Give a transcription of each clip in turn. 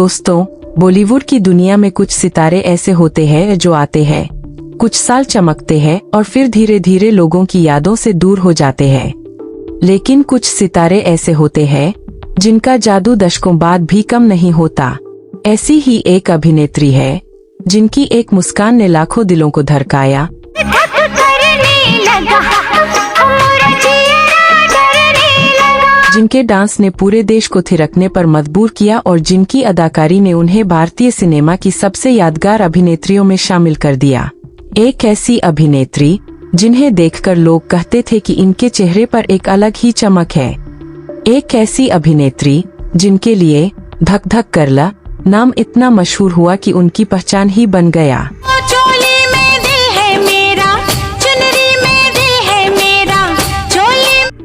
दोस्तों, बॉलीवुड की दुनिया में कुछ सितारे ऐसे होते हैं जो आते हैं, कुछ साल चमकते हैं और फिर धीरे धीरे लोगों की यादों से दूर हो जाते हैं। लेकिन कुछ सितारे ऐसे होते हैं जिनका जादू दशकों बाद भी कम नहीं होता। ऐसी ही एक अभिनेत्री है जिनकी एक मुस्कान ने लाखों दिलों को धड़काया, जिनके डांस ने पूरे देश को थिरकने पर मजबूर किया और जिनकी अदाकारी ने उन्हें भारतीय सिनेमा की सबसे यादगार अभिनेत्रियों में शामिल कर दिया। एक ऐसी अभिनेत्री जिन्हें देखकर लोग कहते थे कि इनके चेहरे पर एक अलग ही चमक है। एक ऐसी अभिनेत्री जिनके लिए धक धक करला नाम इतना मशहूर हुआ कि उनकी पहचान ही बन गया।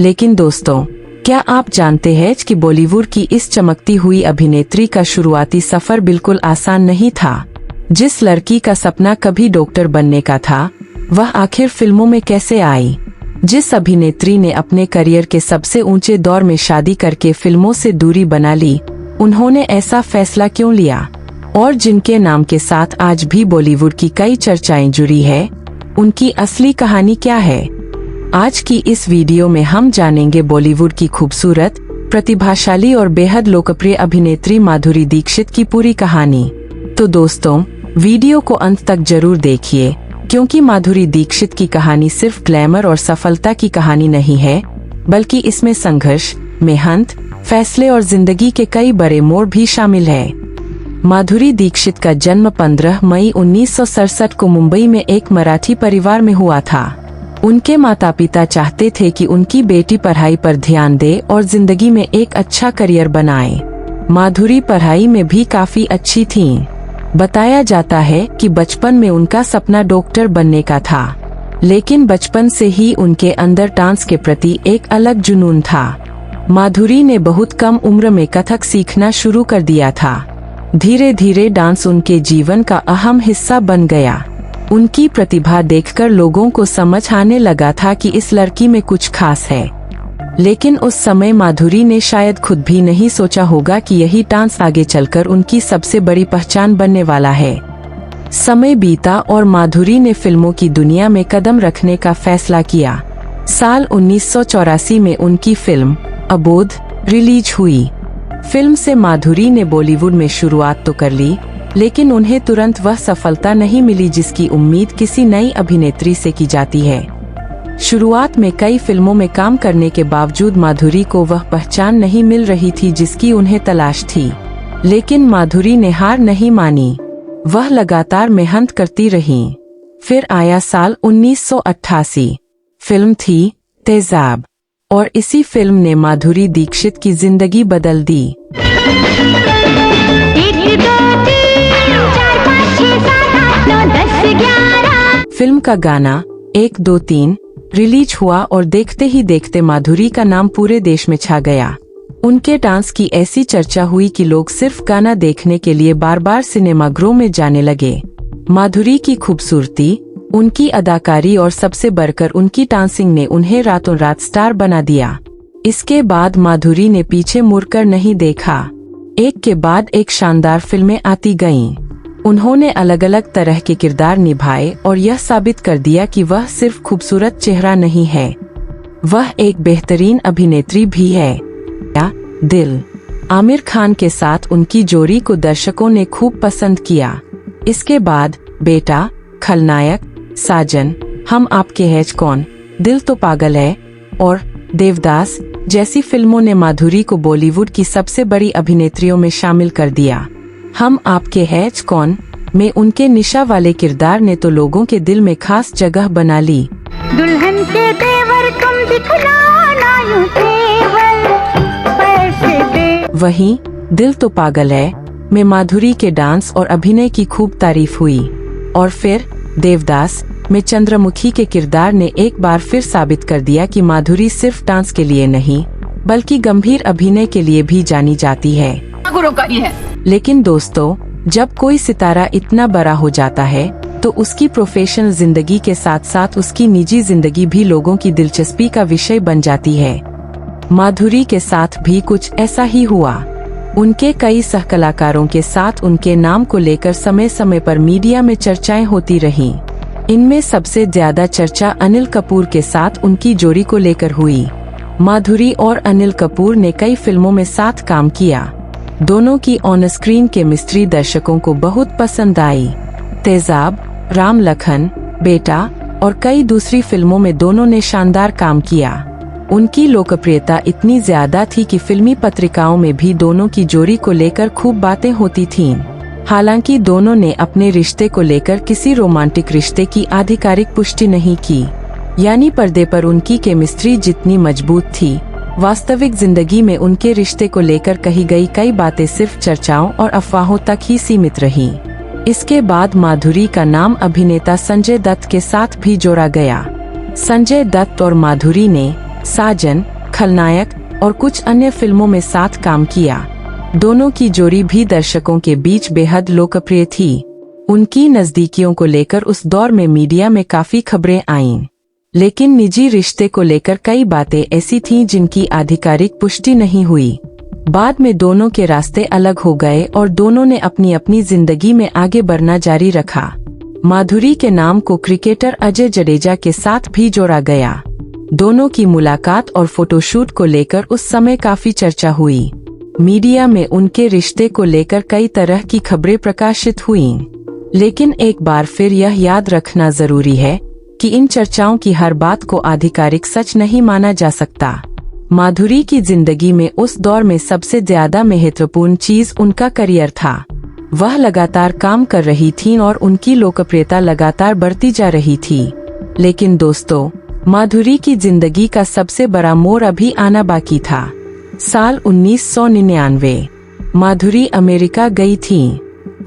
लेकिन दोस्तों, क्या आप जानते हैं कि बॉलीवुड की इस चमकती हुई अभिनेत्री का शुरुआती सफर बिल्कुल आसान नहीं था। जिस लड़की का सपना कभी डॉक्टर बनने का था, वह आखिर फिल्मों में कैसे आई? जिस अभिनेत्री ने अपने करियर के सबसे ऊंचे दौर में शादी करके फिल्मों से दूरी बना ली, उन्होंने ऐसा फैसला क्यों लिया? और जिनके नाम के साथ आज भी बॉलीवुड की कई चर्चाएं जुड़ी है, उनकी असली कहानी क्या है? आज की इस वीडियो में हम जानेंगे बॉलीवुड की खूबसूरत, प्रतिभाशाली और बेहद लोकप्रिय अभिनेत्री माधुरी दीक्षित की पूरी कहानी। तो दोस्तों, वीडियो को अंत तक जरूर देखिए, क्योंकि माधुरी दीक्षित की कहानी सिर्फ ग्लैमर और सफलता की कहानी नहीं है, बल्कि इसमें संघर्ष, मेहनत, फैसले और जिंदगी के कई बड़े मोड़ भी शामिल है। माधुरी दीक्षित का जन्म 15 मई 1967 को मुंबई में एक मराठी परिवार में हुआ था। उनके माता पिता चाहते थे कि उनकी बेटी पढ़ाई पर ध्यान दे और जिंदगी में एक अच्छा करियर बनाए। माधुरी पढ़ाई में भी काफी अच्छी थीं। बताया जाता है कि बचपन में उनका सपना डॉक्टर बनने का था, लेकिन बचपन से ही उनके अंदर डांस के प्रति एक अलग जुनून था। माधुरी ने बहुत कम उम्र में कथक सीखना शुरू कर दिया था। धीरे धीरे डांस उनके जीवन का अहम हिस्सा बन गया। उनकी प्रतिभा देखकर लोगों को समझ आने लगा था कि इस लड़की में कुछ खास है। लेकिन उस समय माधुरी ने शायद खुद भी नहीं सोचा होगा कि यही डांस आगे चलकर उनकी सबसे बड़ी पहचान बनने वाला है। समय बीता और माधुरी ने फिल्मों की दुनिया में कदम रखने का फैसला किया। साल 1984 में उनकी फिल्म अबोध रिलीज हुई। फिल्म से माधुरी ने बॉलीवुड में शुरुआत तो कर ली, लेकिन उन्हें तुरंत वह सफलता नहीं मिली जिसकी उम्मीद किसी नई अभिनेत्री से की जाती है। शुरुआत में कई फिल्मों में काम करने के बावजूद माधुरी को वह पहचान नहीं मिल रही थी जिसकी उन्हें तलाश थी। लेकिन माधुरी ने हार नहीं मानी, वह लगातार मेहनत करती रही। फिर आया साल 1988। फिल्म थी तेजाब, और इसी फिल्म ने माधुरी दीक्षित की जिंदगी बदल दी। फिल्म का गाना 1 2 3 रिलीज हुआ और देखते ही देखते माधुरी का नाम पूरे देश में छा गया। उनके डांस की ऐसी चर्चा हुई कि लोग सिर्फ गाना देखने के लिए बार बार सिनेमाघरों में जाने लगे। माधुरी की खूबसूरती, उनकी अदाकारी और सबसे बढ़कर उनकी डांसिंग ने उन्हें रातों रात स्टार बना दिया। इसके बाद माधुरी ने पीछे मुड़कर नहीं देखा। एक के बाद एक शानदार फिल्में आती गईं। उन्होंने अलग अलग तरह के किरदार निभाए और यह साबित कर दिया कि वह सिर्फ खूबसूरत चेहरा नहीं है, वह एक बेहतरीन अभिनेत्री भी है। दिल आमिर खान के साथ उनकी जोड़ी को दर्शकों ने खूब पसंद किया। इसके बाद बेटा, खलनायक, साजन, हम आपके हैं कौन, दिल तो पागल है और देवदास जैसी फिल्मों ने माधुरी को बॉलीवुड की सबसे बड़ी अभिनेत्रियों में शामिल कर दिया। हम आपके हैं कौन में उनके निशा वाले किरदार ने तो लोगों के दिल में खास जगह बना ली। दुल्हन के देवर तुम दिखलाना यूं केवल पैसे दे। वहीं दिल तो पागल है में माधुरी के डांस और अभिनय की खूब तारीफ हुई। और फिर देवदास में चंद्रमुखी के किरदार ने एक बार फिर साबित कर दिया कि माधुरी सिर्फ डांस के लिए नहीं, बल्कि गंभीर अभिनय के लिए भी जानी जाती है। लेकिन दोस्तों, जब कोई सितारा इतना बड़ा हो जाता है, तो उसकी प्रोफेशनल जिंदगी के साथ साथ उसकी निजी जिंदगी भी लोगों की दिलचस्पी का विषय बन जाती है। माधुरी के साथ भी कुछ ऐसा ही हुआ। उनके कई सहकलाकारों के साथ उनके नाम को लेकर समय समय पर मीडिया में चर्चाएं होती रहीं। इनमें सबसे ज्यादा चर्चा अनिल कपूर के साथ उनकी जोड़ी को लेकर हुई। माधुरी और अनिल कपूर ने कई फिल्मों में साथ काम किया। दोनों की ऑन स्क्रीन केमिस्ट्री दर्शकों को बहुत पसंद आई। तेजाब, राम लखन, बेटा और कई दूसरी फिल्मों में दोनों ने शानदार काम किया। उनकी लोकप्रियता इतनी ज्यादा थी कि फिल्मी पत्रिकाओं में भी दोनों की जोड़ी को लेकर खूब बातें होती थीं। हालांकि दोनों ने अपने रिश्ते को लेकर किसी रोमांटिक रिश्ते की आधिकारिक पुष्टि नहीं की। यानी पर्दे पर उनकी केमिस्ट्री जितनी मजबूत थी, वास्तविक जिंदगी में उनके रिश्ते को लेकर कही गई कई बातें सिर्फ चर्चाओं और अफवाहों तक ही सीमित रहीं। इसके बाद माधुरी का नाम अभिनेता संजय दत्त के साथ भी जोड़ा गया। संजय दत्त और माधुरी ने साजन, खलनायक और कुछ अन्य फिल्मों में साथ काम किया। दोनों की जोड़ी भी दर्शकों के बीच बेहद लोकप्रिय थी। उनकी नजदीकियों को लेकर उस दौर में मीडिया में काफी खबरें आईं। लेकिन निजी रिश्ते को लेकर कई बातें ऐसी थीं जिनकी आधिकारिक पुष्टि नहीं हुई। बाद में दोनों के रास्ते अलग हो गए और दोनों ने अपनी अपनी जिंदगी में आगे बढ़ना जारी रखा। माधुरी के नाम को क्रिकेटर अजय जडेजा के साथ भी जोड़ा गया। दोनों की मुलाकात और फोटोशूट को लेकर उस समय काफी चर्चा हुई। मीडिया में उनके रिश्ते को लेकर कई तरह की खबरें प्रकाशित हुईं। लेकिन एक बार फिर यह याद रखना जरूरी है कि इन चर्चाओं की हर बात को आधिकारिक सच नहीं माना जा सकता। माधुरी की जिंदगी में उस दौर में सबसे ज्यादा महत्वपूर्ण चीज उनका करियर था। वह लगातार काम कर रही थीं और उनकी लोकप्रियता लगातार बढ़ती जा रही थी। लेकिन दोस्तों, माधुरी की जिंदगी का सबसे बड़ा मोड़ अभी आना बाकी था। साल 1999 माधुरी अमेरिका गई थीं।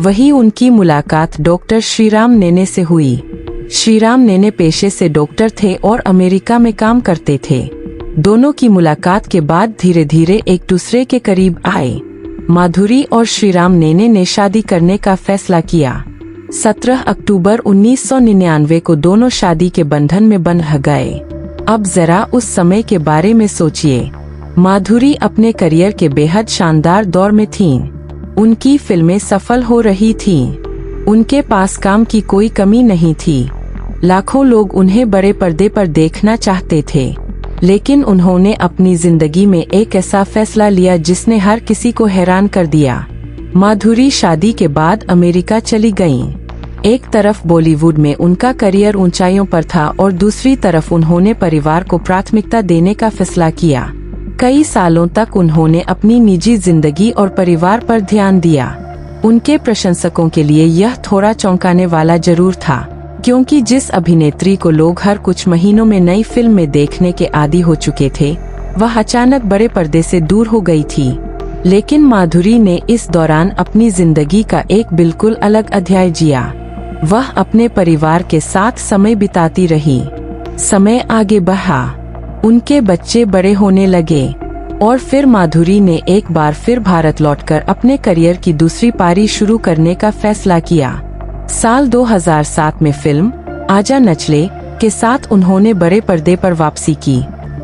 वहीं उनकी मुलाकात डॉक्टर श्रीराम नेने से हुई। श्रीराम नेने पेशे से डॉक्टर थे और अमेरिका में काम करते थे। दोनों की मुलाकात के बाद धीरे धीरे एक दूसरे के करीब आए। माधुरी और श्रीराम नेने ने शादी करने का फैसला किया। 17 अक्टूबर 1999 को दोनों शादी के बंधन में बंध गए। अब जरा उस समय के बारे में सोचिए। माधुरी अपने करियर के बेहद शानदार दौर में थीं। उनकी फिल्में सफल हो रही थीं। उनके पास काम की कोई कमी नहीं थी। लाखों लोग उन्हें बड़े पर्दे पर देखना चाहते थे। लेकिन उन्होंने अपनी जिंदगी में एक ऐसा फैसला लिया जिसने हर किसी को हैरान कर दिया। माधुरी शादी के बाद अमेरिका चली गईं। एक तरफ बॉलीवुड में उनका करियर ऊंचाइयों पर था और दूसरी तरफ उन्होंने परिवार को प्राथमिकता देने का फैसला किया। कई सालों तक उन्होंने अपनी निजी जिंदगी और परिवार पर ध्यान दिया। उनके प्रशंसकों के लिए यह थोड़ा चौंकाने वाला जरूर था, क्योंकि जिस अभिनेत्री को लोग हर कुछ महीनों में नई फिल्म में देखने के आदी हो चुके थे, वह अचानक बड़े पर्दे से दूर हो गई थी। लेकिन माधुरी ने इस दौरान अपनी जिंदगी का एक बिल्कुल अलग अध्याय जिया। वह अपने परिवार के साथ समय बिताती रही। समय आगे बढ़ा, उनके बच्चे बड़े होने लगे और फिर माधुरी ने एक बार फिर भारत लौटकर अपने करियर की दूसरी पारी शुरू करने का फैसला किया। साल 2007 में फिल्म आजा नचले के साथ उन्होंने बड़े पर्दे पर वापसी की।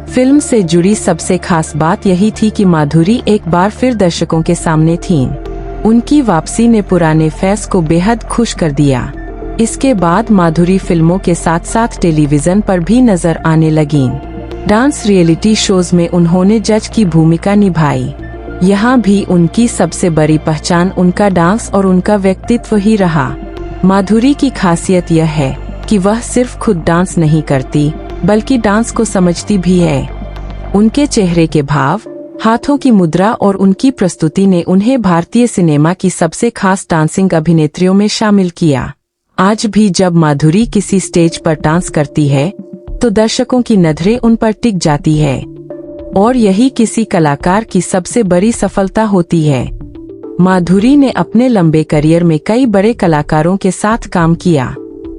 फिल्म से जुड़ी सबसे खास बात यही थी कि माधुरी एक बार फिर दर्शकों के सामने थीं। उनकी वापसी ने पुराने फैंस को बेहद खुश कर दिया। इसके बाद माधुरी फिल्मों के साथ साथ टेलीविजन पर भी नजर आने लगीं। डांस रियलिटी शोज में उन्होंने जज की भूमिका निभाई। यहाँ भी उनकी सबसे बड़ी पहचान उनका डांस और उनका व्यक्तित्व ही रहा। माधुरी की खासियत यह है कि वह सिर्फ खुद डांस नहीं करती, बल्कि डांस को समझती भी है। उनके चेहरे के भाव, हाथों की मुद्रा और उनकी प्रस्तुति ने उन्हें भारतीय सिनेमा की सबसे खास डांसिंग अभिनेत्रियों में शामिल किया। आज भी जब माधुरी किसी स्टेज पर डांस करती है, तो दर्शकों की नजरें उन पर टिक जाती है और यही किसी कलाकार की सबसे बड़ी सफलता होती है। माधुरी ने अपने लंबे करियर में कई बड़े कलाकारों के साथ काम किया।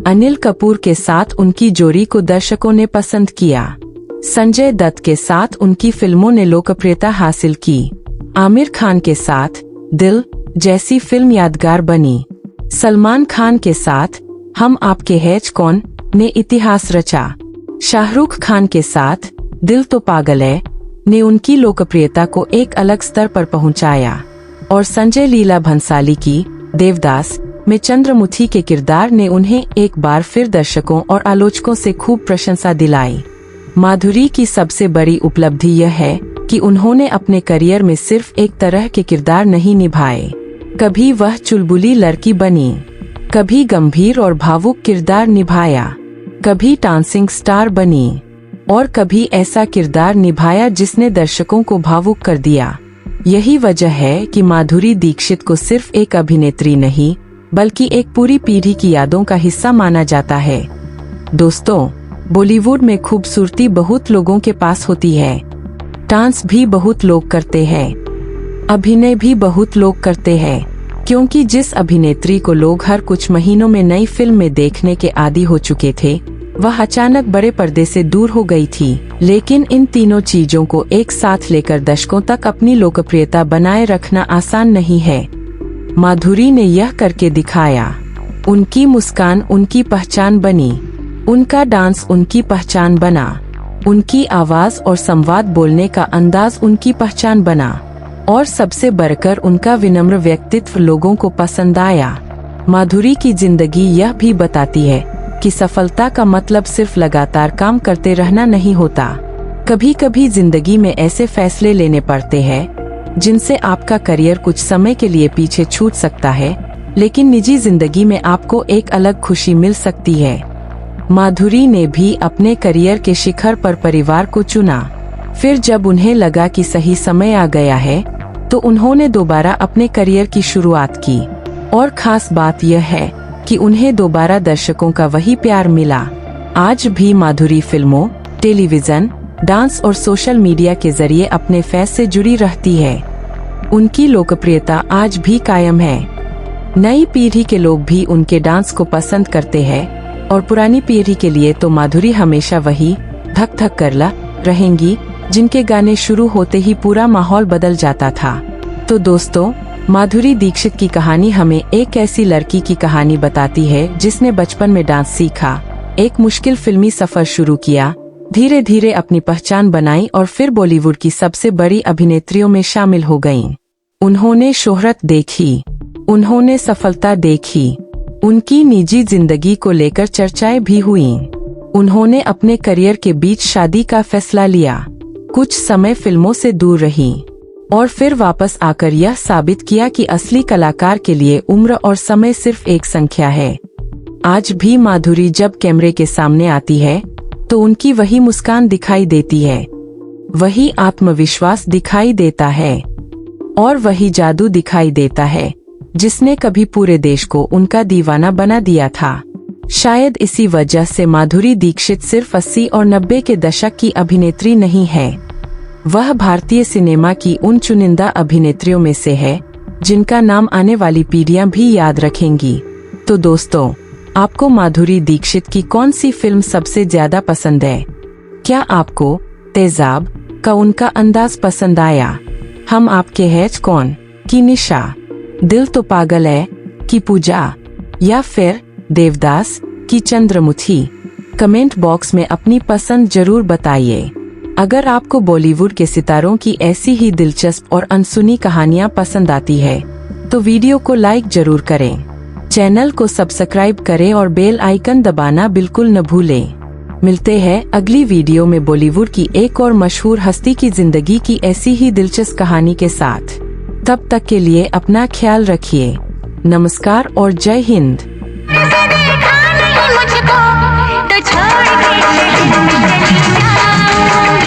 अनिल कपूर के साथ उनकी जोड़ी को दर्शकों ने पसंद किया। संजय दत्त के साथ उनकी फिल्मों ने लोकप्रियता हासिल की। आमिर खान के साथ दिल जैसी फिल्म यादगार बनी। सलमान खान के साथ हम आपके हैं कौन ने इतिहास रचा। शाहरुख खान के साथ दिल तो पागल है ने उनकी लोकप्रियता को एक अलग स्तर पर पहुंचाया। और संजय लीला भंसाली की देवदास में चंद्रमुखी के किरदार ने उन्हें एक बार फिर दर्शकों और आलोचकों से खूब प्रशंसा दिलाई। माधुरी की सबसे बड़ी उपलब्धि यह है कि उन्होंने अपने करियर में सिर्फ एक तरह के किरदार नहीं निभाए। कभी वह चुलबुली लड़की बनी, कभी गंभीर और भावुक किरदार निभाया, कभी डांसिंग स्टार बनी और कभी ऐसा किरदार निभाया जिसने दर्शकों को भावुक कर दिया। यही वजह है कि माधुरी दीक्षित को सिर्फ एक अभिनेत्री नहीं बल्कि एक पूरी पीढ़ी की यादों का हिस्सा माना जाता है। दोस्तों, बॉलीवुड में खूबसूरती बहुत लोगों के पास होती है, डांस भी बहुत लोग करते हैं, अभिनय भी बहुत लोग करते हैं, क्योंकि जिस अभिनेत्री को लोग हर कुछ महीनों में नई फिल्म में देखने के आदी हो चुके थे वह अचानक बड़े पर्दे से दूर हो गई थी। लेकिन इन तीनों चीजों को एक साथ लेकर दशकों तक अपनी लोकप्रियता बनाए रखना आसान नहीं है। माधुरी ने यह करके दिखाया। उनकी मुस्कान उनकी पहचान बनी, उनका डांस उनकी पहचान बना, उनकी आवाज और संवाद बोलने का अंदाज उनकी पहचान बना और सबसे बढ़कर उनका विनम्र व्यक्तित्व लोगों को पसंद आया। माधुरी की जिंदगी यह भी बताती है कि सफलता का मतलब सिर्फ लगातार काम करते रहना नहीं होता। कभी कभी जिंदगी में ऐसे फैसले लेने पड़ते हैं जिनसे आपका करियर कुछ समय के लिए पीछे छूट सकता है, लेकिन निजी जिंदगी में आपको एक अलग खुशी मिल सकती है। माधुरी ने भी अपने करियर के शिखर पर परिवार को चुना। फिर जब उन्हें लगा कि सही समय आ गया है तो उन्होंने दोबारा अपने करियर की शुरुआत की। और खास बात यह है कि उन्हें दोबारा दर्शकों का वही प्यार मिला। आज भी माधुरी फिल्मों, टेलीविजन, डांस और सोशल मीडिया के जरिए अपने फैस से जुड़ी रहती है। उनकी लोकप्रियता आज भी कायम है। नई पीढ़ी के लोग भी उनके डांस को पसंद करते हैं और पुरानी पीढ़ी के लिए तो माधुरी हमेशा वही धक धक करला रहेंगी जिनके गाने शुरू होते ही पूरा माहौल बदल जाता था। तो दोस्तों, माधुरी दीक्षित की कहानी हमें एक ऐसी लड़की की कहानी बताती है जिसने बचपन में डांस सीखा, एक मुश्किल फिल्मी सफर शुरू किया, धीरे धीरे अपनी पहचान बनाई और फिर बॉलीवुड की सबसे बड़ी अभिनेत्रियों में शामिल हो गईं। उन्होंने शोहरत देखी, उन्होंने सफलता देखी, उनकी निजी जिंदगी को लेकर चर्चाएं भी हुईं। उन्होंने अपने करियर के बीच शादी का फैसला लिया, कुछ समय फिल्मों से दूर रहीं और फिर वापस आकर यह साबित किया कि असली कलाकार के लिए उम्र और समय सिर्फ एक संख्या है। आज भी माधुरी जब कैमरे के सामने आती है तो उनकी वही मुस्कान दिखाई देती है, वही आत्मविश्वास दिखाई देता है और वही जादू दिखाई देता है जिसने कभी पूरे देश को उनका दीवाना बना दिया था। शायद इसी वजह से माधुरी दीक्षित सिर्फ 80 और 90 के दशक की अभिनेत्री नहीं है, वह भारतीय सिनेमा की उन चुनिंदा अभिनेत्रियों में से है जिनका नाम आने वाली पीढ़ियां भी याद रखेंगी। तो दोस्तों, आपको माधुरी दीक्षित की कौन सी फिल्म सबसे ज्यादा पसंद है? क्या आपको तेजाब का उनका अंदाज पसंद आया? हम आपके हैं कौन की निशा, दिल तो पागल है की पूजा या फिर देवदास की चंद्रमुखी? कमेंट बॉक्स में अपनी पसंद जरूर बताइए। अगर आपको बॉलीवुड के सितारों की ऐसी ही दिलचस्प और अनसुनी कहानियां पसंद आती है तो वीडियो को लाइक जरूर करें, चैनल को सब्सक्राइब करें और बेल आइकन दबाना बिल्कुल न भूलें। मिलते हैं अगली वीडियो में बॉलीवुड की एक और मशहूर हस्ती की जिंदगी की ऐसी ही दिलचस्प कहानी के साथ। तब तक के लिए अपना ख्याल रखिए। नमस्कार और जय हिंद।